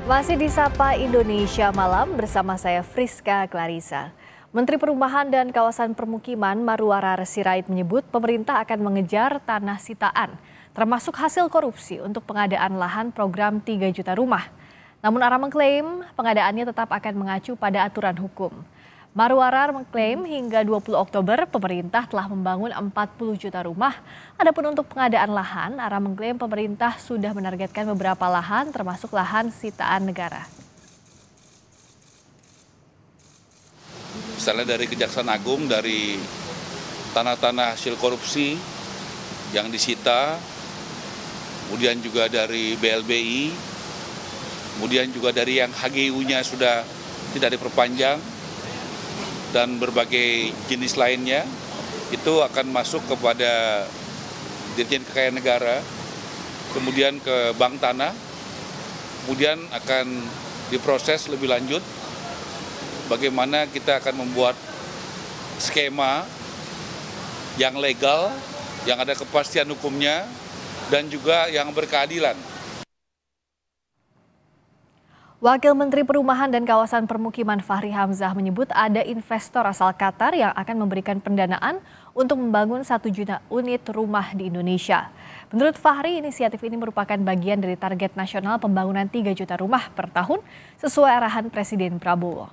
Masih di Sapa Indonesia Malam bersama saya Friska Clarissa. Menteri Perumahan dan Kawasan Permukiman Marwarar Sirait menyebut pemerintah akan mengejar tanah sitaan, termasuk hasil korupsi untuk pengadaan lahan program 3 juta rumah. Namun Ara mengklaim pengadaannya tetap akan mengacu pada aturan hukum. Marwarar mengklaim hingga 20 Oktober pemerintah telah membangun 40 juta rumah. Adapun untuk pengadaan lahan, Ara mengklaim pemerintah sudah menargetkan beberapa lahan termasuk lahan sitaan negara. Misalnya dari Kejaksaan Agung, dari tanah-tanah hasil korupsi yang disita, kemudian juga dari BLBI, kemudian juga dari yang HGU-nya sudah tidak diperpanjang, dan berbagai jenis lainnya, itu akan masuk kepada Dirjen Kekayaan Negara, kemudian ke Bank Tanah, kemudian akan diproses lebih lanjut bagaimana kita akan membuat skema yang legal, yang ada kepastian hukumnya, dan juga yang berkeadilan. Wakil Menteri Perumahan dan Kawasan Permukiman Fahri Hamzah menyebut ada investor asal Qatar yang akan memberikan pendanaan untuk membangun 1 juta unit rumah di Indonesia. Menurut Fahri, inisiatif ini merupakan bagian dari target nasional pembangunan 3 juta rumah per tahun sesuai arahan Presiden Prabowo.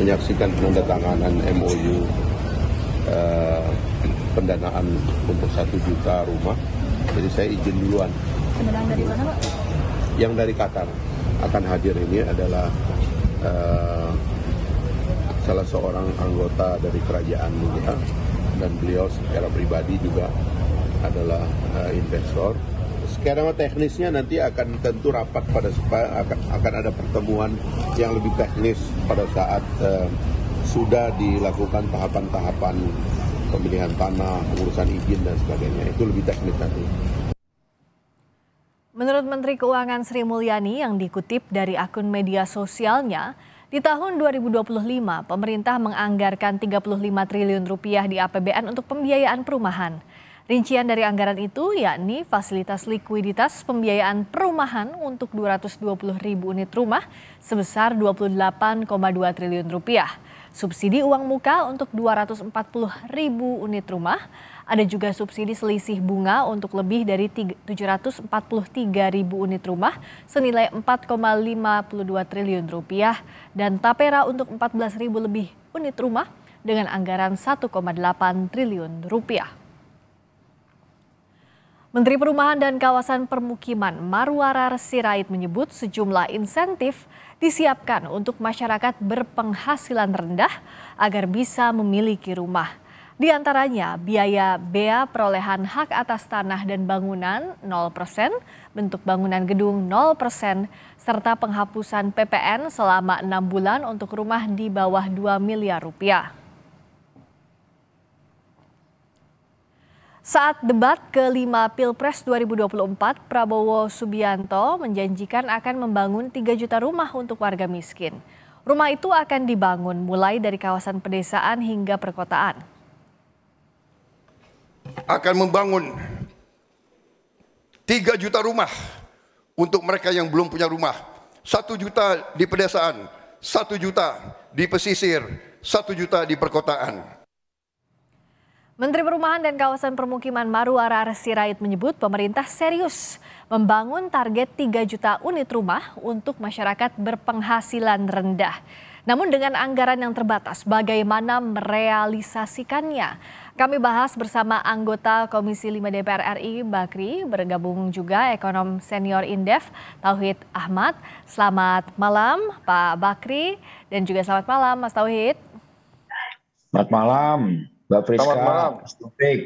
Menyaksikan penandatanganan MOU pendanaan untuk 1 juta rumah, jadi saya izin duluan. Pendanaan dari mana, Pak? Yang dari Qatar akan hadir ini adalah salah seorang anggota dari kerajaan kita, dan beliau secara pribadi juga adalah investor. Skema teknisnya nanti akan tentu rapat akan ada pertemuan yang lebih teknis pada saat sudah dilakukan tahapan-tahapan pemilihan tanah, pengurusan izin dan sebagainya. Itu lebih teknis nanti. Menurut Menteri Keuangan Sri Mulyani yang dikutip dari akun media sosialnya, di tahun 2025 pemerintah menganggarkan 35 triliun rupiah di APBN untuk pembiayaan perumahan. Rincian dari anggaran itu yakni fasilitas likuiditas pembiayaan perumahan untuk 220 ribu unit rumah sebesar 28,2 triliun rupiah. Subsidi uang muka untuk 240 ribu unit rumah. Ada juga subsidi selisih bunga untuk lebih dari 743 ribu unit rumah senilai 4,52 triliun rupiah dan tapera untuk 14 ribu lebih unit rumah dengan anggaran 1,8 triliun rupiah. Menteri Perumahan dan Kawasan Permukiman Marwarar Sirait menyebut sejumlah insentif disiapkan untuk masyarakat berpenghasilan rendah agar bisa memiliki rumah. Di antaranya biaya bea perolehan hak atas tanah dan bangunan 0%, bentuk bangunan gedung 0%, serta penghapusan PPN selama 6 bulan untuk rumah di bawah 2 miliar rupiah. Saat debat ke-5 Pilpres 2024, Prabowo Subianto menjanjikan akan membangun 3 juta rumah untuk warga miskin. Rumah itu akan dibangun mulai dari kawasan pedesaan hingga perkotaan. Akan membangun 3 juta rumah untuk mereka yang belum punya rumah. 1 juta di pedesaan, 1 juta di pesisir, 1 juta di perkotaan. Menteri Perumahan dan Kawasan Permukiman Marwarar Sirait menyebut pemerintah serius membangun target 3 juta unit rumah untuk masyarakat berpenghasilan rendah. Namun dengan anggaran yang terbatas, bagaimana merealisasikannya? Kami bahas bersama anggota Komisi 5 DPR RI Bakri, bergabung juga ekonom senior Indef Tauhid Ahmad. Selamat malam Pak Bakri dan juga selamat malam Mas Tauhid. Selamat malam Mbak Friska. Selamat malam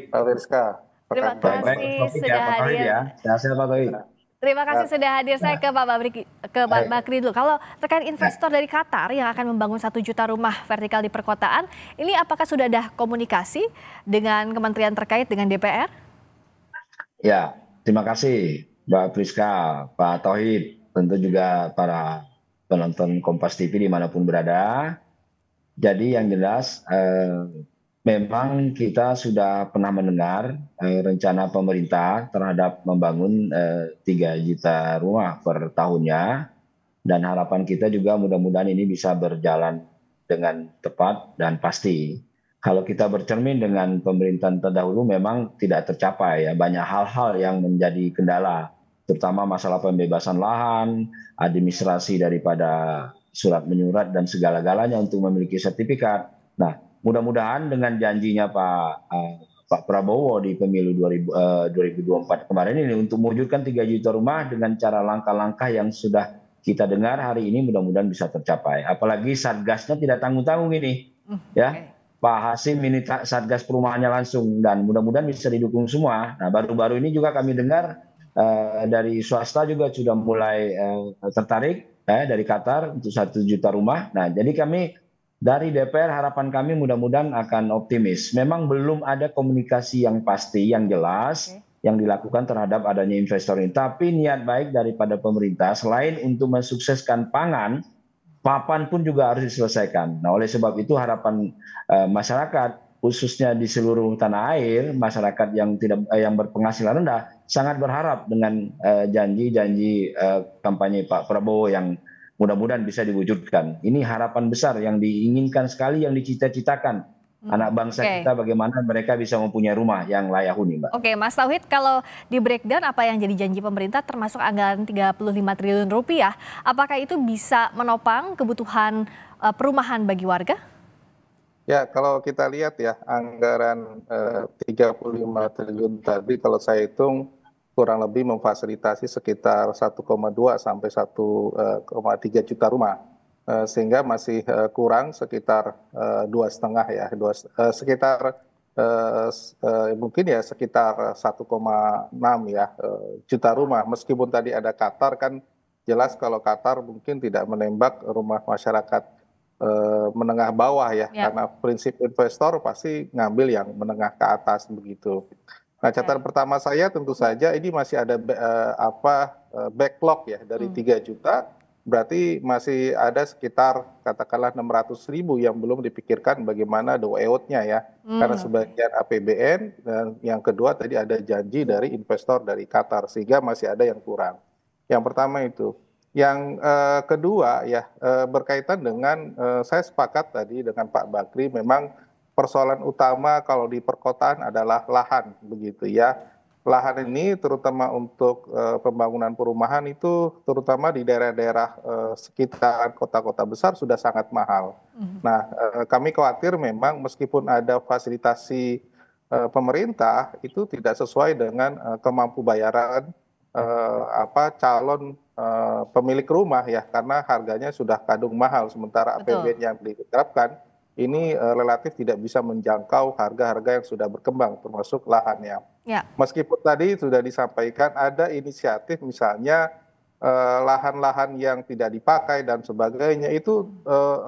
Mbak Friska. Terima kasih sudah hadir. Sehat Pak Tauhid. Terima kasih sudah hadir. Saya ke Pak Bakri dulu. Kalau terkait investor dari Qatar yang akan membangun 1 juta rumah vertikal di perkotaan, ini apakah sudah ada komunikasi dengan kementerian terkait dengan DPR? Ya, terima kasih Mbak Friska, Pak Tauhid, tentu juga para penonton Kompas TV dimanapun berada. Jadi yang jelas memang kita sudah pernah mendengar rencana pemerintah terhadap membangun 3 juta rumah per tahunnya, dan harapan kita juga mudah-mudahan ini bisa berjalan dengan tepat dan pasti. Kalau kita bercermin dengan pemerintahan terdahulu memang tidak tercapai ya, banyak hal-hal yang menjadi kendala, terutama masalah pembebasan lahan, administrasi daripada surat menyurat dan segala-galanya untuk memiliki sertifikat. Nah, mudah-mudahan dengan janjinya Pak Prabowo di pemilu 2024 kemarin ini untuk mewujudkan 3 juta rumah dengan cara langkah-langkah yang sudah kita dengar hari ini mudah-mudahan bisa tercapai. Apalagi Satgasnya tidak tanggung-tanggung ini, ya. Pak Hasim ini Satgas perumahannya langsung dan mudah-mudahan bisa didukung semua. Nah, baru-baru ini juga kami dengar dari swasta juga sudah mulai tertarik dari Qatar untuk 1 juta rumah. Nah, jadi kami dari DPR harapan kami mudah-mudahan akan optimis. Memang belum ada komunikasi yang pasti, yang jelas yang dilakukan terhadap adanya investor ini. Tapi niat baik daripada pemerintah selain untuk mensukseskan pangan, papan pun juga harus diselesaikan. Nah, oleh sebab itu harapan masyarakat khususnya di seluruh tanah air, masyarakat yang berpenghasilan rendah sangat berharap dengan janji-janji kampanye Pak Prabowo yang mudah-mudahan bisa diwujudkan. Ini harapan besar yang diinginkan sekali, yang dicita-citakan anak bangsa kita, bagaimana mereka bisa mempunyai rumah yang layak huni, Mbak. Oke, Mas Tauhid, kalau di breakdown apa yang jadi janji pemerintah termasuk anggaran 35 triliun rupiah, apakah itu bisa menopang kebutuhan perumahan bagi warga? Ya, kalau kita lihat ya, anggaran 35 triliun tadi kalau saya hitung kurang lebih memfasilitasi sekitar 1,2 sampai 1,3 juta rumah. Sehingga masih kurang sekitar 2,5 ya, sekitar mungkin ya sekitar 1,6 ya juta rumah. Meskipun tadi ada Qatar, kan jelas kalau Qatar mungkin tidak menembak rumah masyarakat menengah bawah ya, karena prinsip investor pasti ngambil yang menengah ke atas begitu. Nah, catatan pertama saya tentu saja ini masih ada backlog ya dari 3 juta, berarti masih ada sekitar katakanlah 600.000 yang belum dipikirkan bagaimana the way out-nya ya, karena sebagian APBN dan yang kedua tadi ada janji dari investor dari Qatar, sehingga masih ada yang kurang. Yang pertama itu. Yang kedua ya berkaitan dengan saya sepakat tadi dengan Pak Bakri, memang persoalan utama kalau di perkotaan adalah lahan begitu ya. Lahan ini terutama untuk pembangunan perumahan itu terutama di daerah-daerah sekitar kota-kota besar sudah sangat mahal. Nah, kami khawatir memang meskipun ada fasilitasi pemerintah itu tidak sesuai dengan kemampu bayaran calon pemilik rumah ya, karena harganya sudah kadung mahal, sementara APBN yang diterapkan ini relatif tidak bisa menjangkau harga-harga yang sudah berkembang termasuk lahannya. Meskipun tadi sudah disampaikan ada inisiatif misalnya lahan-lahan yang tidak dipakai dan sebagainya itu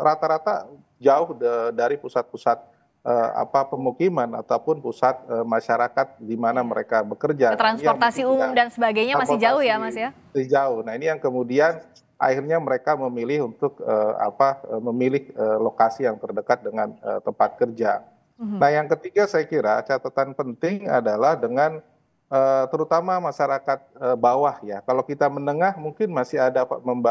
rata-rata jauh dari pusat-pusat pemukiman ataupun pusat masyarakat di mana mereka bekerja. Transportasi umum dan sebagainya masih jauh ya, Mas ya? Masih jauh. Nah, ini yang kemudian akhirnya mereka memilih untuk memilih lokasi yang terdekat dengan tempat kerja. Nah, yang ketiga saya kira catatan penting adalah dengan terutama masyarakat bawah ya. Kalau kita menengah mungkin masih ada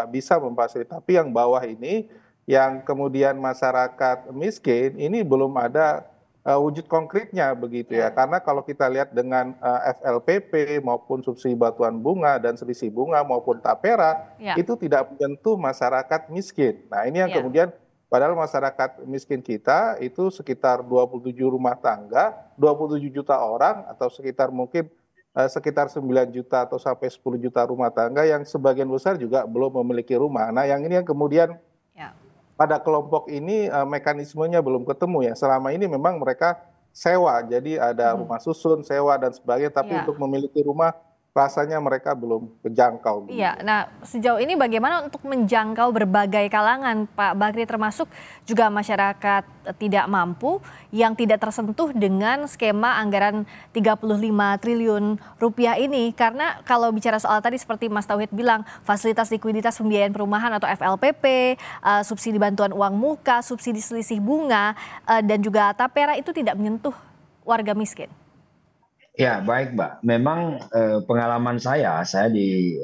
bisa memfasilitasi, tapi yang bawah ini yang kemudian masyarakat miskin ini belum ada wujud konkretnya begitu ya, karena kalau kita lihat dengan FLPP maupun subsidi bantuan bunga dan selisih bunga maupun tapera itu tidak menyentuh masyarakat miskin. Nah, ini yang kemudian padahal masyarakat miskin kita itu sekitar 27 rumah tangga, 27 juta orang atau sekitar mungkin sekitar 9 juta atau sampai 10 juta rumah tangga yang sebagian besar juga belum memiliki rumah. Nah, yang ini yang kemudian pada kelompok ini mekanismenya belum ketemu ya. Selama ini memang mereka sewa, jadi ada rumah susun, sewa dan sebagainya. Tapi untuk memiliki rumah rasanya mereka belum kejangkau. Iya, nah sejauh ini bagaimana untuk menjangkau berbagai kalangan, Pak Bakri, termasuk juga masyarakat tidak mampu yang tidak tersentuh dengan skema anggaran 35 triliun rupiah ini? Karena kalau bicara soal tadi seperti Mas Tauhid bilang, fasilitas likuiditas pembiayaan perumahan atau FLPP, subsidi bantuan uang muka, subsidi selisih bunga, dan juga tapera itu tidak menyentuh warga miskin. Ya, baik, Mbak. Memang pengalaman saya di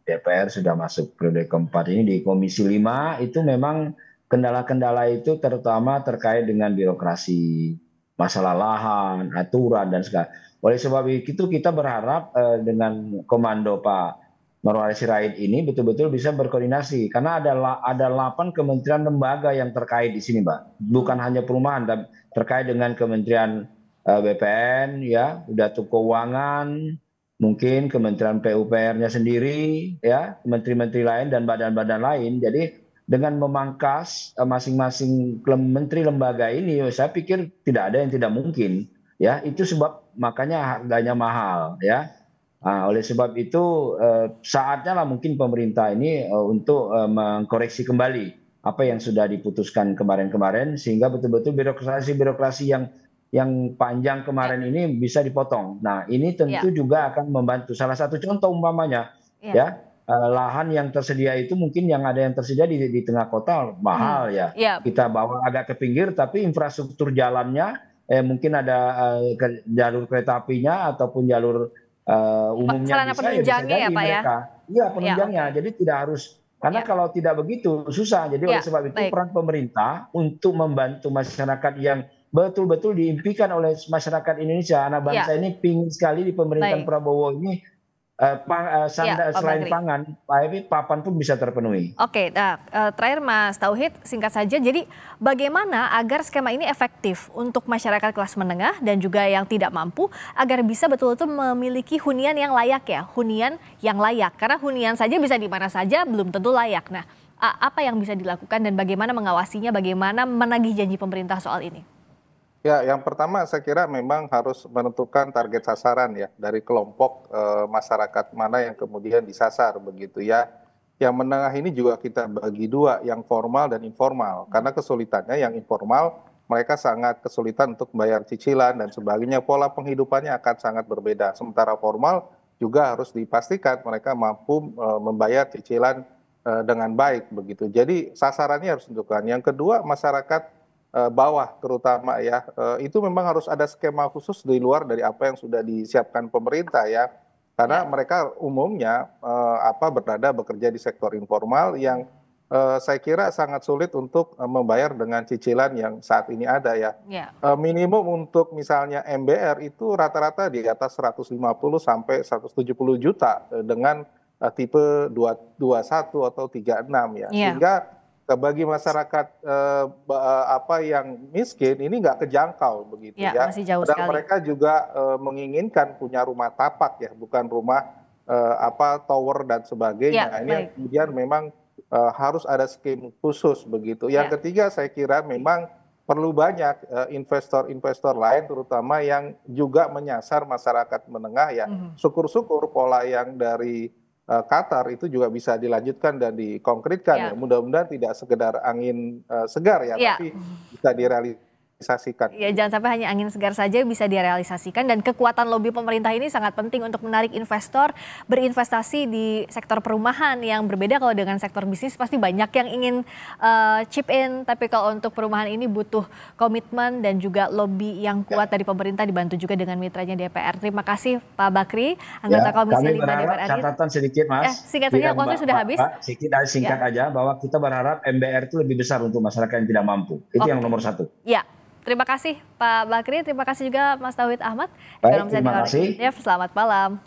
DPR sudah masuk periode keempat ini, di Komisi 5 itu memang kendala-kendala itu terutama terkait dengan birokrasi, masalah lahan, aturan dan segala. Oleh sebab itu kita berharap dengan komando Pak Marwarar Sirait ini betul-betul bisa berkoordinasi, karena ada 8 kementerian lembaga yang terkait di sini, Mbak. Bukan hanya perumahan, tapi terkait dengan Kementerian BPN, ya, udah tuh keuangan, mungkin Kementerian PUPR-nya sendiri, ya, menteri-menteri lain dan badan-badan lain. Jadi dengan memangkas masing-masing menteri lembaga ini, saya pikir tidak ada yang tidak mungkin, ya. Itu sebab makanya harganya mahal, ya. Nah, oleh sebab itu saatnya lah mungkin pemerintah ini untuk mengkoreksi kembali apa yang sudah diputuskan kemarin-kemarin, sehingga betul-betul birokrasi yang panjang kemarin ini bisa dipotong. Nah, ini tentu juga akan membantu. Salah satu contoh umpamanya, ya, lahan yang tersedia itu mungkin yang ada yang tersedia di tengah kota mahal, ya. Kita bawa agak ke pinggir, tapi infrastruktur jalannya mungkin ada jalur kereta apinya ataupun jalur umumnya bisa penunjangnya, ya, Pak, mereka. Iya, penunjangnya. Jadi tidak harus, karena kalau tidak begitu susah. Jadi oleh sebab itu peran pemerintah untuk membantu masyarakat yang betul-betul diimpikan oleh masyarakat Indonesia. Anak bangsa ini pingin sekali di pemerintahan Prabowo ini selain pangan, papan pun bisa terpenuhi. Oke, nah terakhir Mas Tauhid, singkat saja. Jadi bagaimana agar skema ini efektif untuk masyarakat kelas menengah dan juga yang tidak mampu, agar bisa betul-betul memiliki hunian yang layak, ya, hunian yang layak. Karena hunian saja bisa di mana saja, belum tentu layak. Nah, apa yang bisa dilakukan dan bagaimana mengawasinya, bagaimana menagih janji pemerintah soal ini? Ya, yang pertama saya kira memang harus menentukan target sasaran, ya, dari kelompok masyarakat mana yang kemudian disasar begitu, ya. Yang menengah ini juga kita bagi dua, yang formal dan informal. Karena kesulitannya yang informal, mereka sangat kesulitan untuk membayar cicilan dan sebagainya. Pola penghidupannya akan sangat berbeda. Sementara formal juga harus dipastikan mereka mampu membayar cicilan dengan baik begitu. Jadi sasarannya harus ditentukan. Yang kedua, masyarakat bawah terutama, ya, itu memang harus ada skema khusus di luar dari apa yang sudah disiapkan pemerintah, ya, karena mereka umumnya berada bekerja di sektor informal yang saya kira sangat sulit untuk membayar dengan cicilan yang saat ini ada, ya. Minimum untuk misalnya MBR itu rata-rata di atas 150 sampai 170 juta dengan tipe 21 atau 36, ya. Sehingga bagi masyarakat yang miskin ini nggak kejangkau begitu, ya. Masih jauh Dan sekali. mereka juga menginginkan punya rumah tapak, ya, bukan rumah tower dan sebagainya. Ini kemudian memang harus ada skim khusus begitu. Yang ketiga saya kira memang perlu banyak investor-investor lain terutama yang juga menyasar masyarakat menengah, ya. Syukur-syukur pola yang dari Qatar itu juga bisa dilanjutkan dan dikonkretkan, ya. Mudah-mudahan tidak sekedar angin segar, ya, tapi bisa direalisasikan. Ya, jangan sampai hanya angin segar saja, bisa direalisasikan. Dan kekuatan lobi pemerintah ini sangat penting untuk menarik investor berinvestasi di sektor perumahan yang berbeda. Kalau dengan sektor bisnis pasti banyak yang ingin chip in, tapi kalau untuk perumahan ini butuh komitmen dan juga lobi yang kuat dari pemerintah, dibantu juga dengan mitranya DPR. Terima kasih Pak Bakri, anggota Komisi 5 DPR RI. Catatan sedikit, Mas. Singkat saja, waktu sudah habis. Singkat aja, bahwa kita berharap MBR itu lebih besar untuk masyarakat yang tidak mampu. Itu yang nomor 1. Ya. Terima kasih Pak Bakri, terima kasih juga Mas Tauhid Ahmad. Baik, terima kasih. Selamat malam.